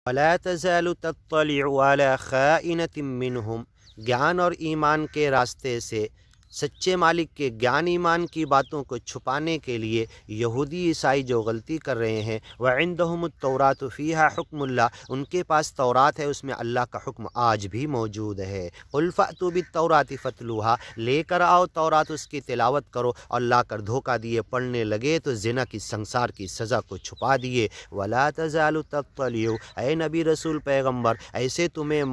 वला तज़ालु तत्तलिउ अला खाइनतिम मिनहुम, ज्ञान और ईमान के रास्ते से सच्चे मालिक के ज्ञान ईमान की बातों को छुपाने के लिए यहूदी ईसाई जो गलती कर रहे हैं, व इंदहुमुत तौरात फ़ीहा हुक्मुल्लाह, उनके पास तौरात है उसमें अल्लाह का हुक्म आज भी मौजूद है। कुल फ़अतू बित्तौरात फ़तलूहा, लेकर आओ तौरात उसकी तिलावत करो, और ला कर धोखा दिए पढ़ने लगे तो ज़िना की संसार की सज़ा को छुपा दिए। वला तज़ालु तत्तलिउ, ऐ नबी रसूल पैगम्बर, ऐसे तुम्हें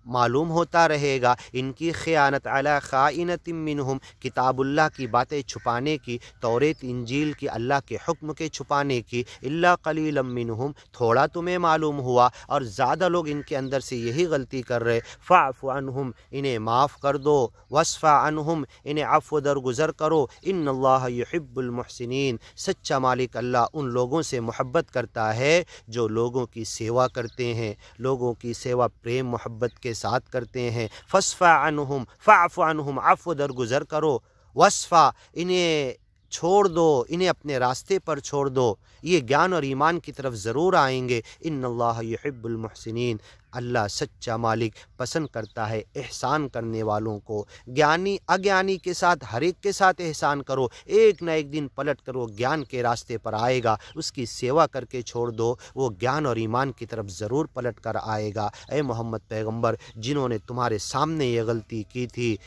मालूम होता रहेगा इनकी ख़यानत अला खाइनतिम मिनहुम, किताबुल्लाह की बातें छुपाने की, तौरेत इंजील की अल्लाह के हुक्म के छुपाने की, इल्ला कलीलम मिनहुम, थोड़ा तुम्हें मालूम हुआ और ज़्यादा लोग इनके अंदर से यही गलती कर रहे। फ़अफ़ु अन्हुम, इन्हें माफ़ कर दो, वस्फ़ा अन्हुम, इन्हें अफ़्व दरगुज़र करो, इन्नल्लाह युहिब्बुल मुहसिनीन, सच्चा मालिक अल्लाह उन लोगों से मोहब्बत करता है जो लोगों की सेवा करते हैं, लोगों की सेवा प्रेम मोहब्बत के साथ करते हैं। फ़स्फ़ा अन्हुम, फ़अफ़ु अन्हुम, अफ़्व दरगुज़र करो, वस्फ़ा, इन्हें छोड़ दो, इन्हें अपने रास्ते पर छोड़ दो, ये ज्ञान और ईमान की तरफ ज़रूर आएंगे। इन्नल्लाह युहिब्बुल मुहसिनीन, अल्लाह सच्चा मालिक पसंद करता है एहसान करने वालों को। ज्ञानी अज्ञानी के साथ हर एक के साथ एहसान करो, एक न एक दिन पलट कर वो ज्ञान के रास्ते पर आएगा, उसकी सेवा करके छोड़ दो, वो ज्ञान और ईमान की तरफ ज़रूर पलट कर आएगा। ए मोहम्मद पैगम्बर, जिन्होंने तुम्हारे सामने ये गलती की थी,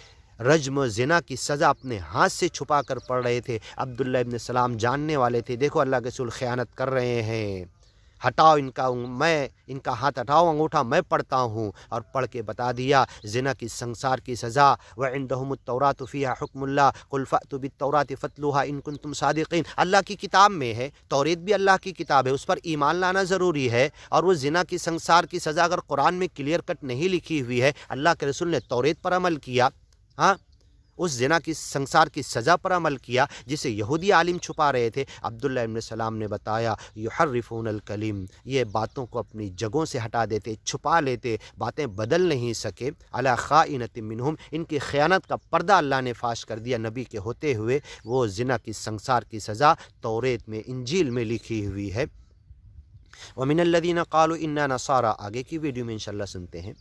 रज्म ज़िना की सज़ा अपने हाथ से छुपा कर पढ़ रहे थे, अब्दुल्ला इब्न सलाम जानने वाले थे, देखो अल्लाह के रसूल ख़यानत कर रहे हैं, हटाओ इनका, मैं इनका हाथ हटाओ, अंगूठा मैं पढ़ता हूँ, और पढ़ के बता दिया ज़िना की संसार की सज़ा। व इंदहुमुत तौरात फ़ीहा हुक्मुल्लाह, कुल फ़अतू बित्तौरात फ़तलूहा इन कुंतुम सादिक़ीन, अल्लाह की किताब में है, तौरेत भी अल्लाह की किताब है, उस पर ईमान लाना ज़रूरी है। और वो ज़िना की संसार की सज़ा अगर कुरान में क्लियर कट नहीं लिखी हुई है, अल्लाह के रसूल ने तौरेत पर अमल किया, हाँ, उस ज़िना की संसार की सज़ा पर अमल किया जिसे यहूदी आलिम छुपा रहे थे। अब्दुल्ला इब्न सलाम ने बताया, युहर्रिफूनल कलिम, ये बातों को अपनी जगहों से हटा देते, छुपा लेते, बातें बदल नहीं सके। अला खाइनतिम मिनहुम, इनकी ख़यानत का पर्दा अल्लाह ने फाश कर दिया नबी के होते हुए। वो ज़िना की संसार की सज़ा तौरेत में इंजील में लिखी हुई है। व मिनल्लज़ीना क़ालू इन्ना नसारा, आगे की वीडियो में इंशाअल्लाह सुनते हैं।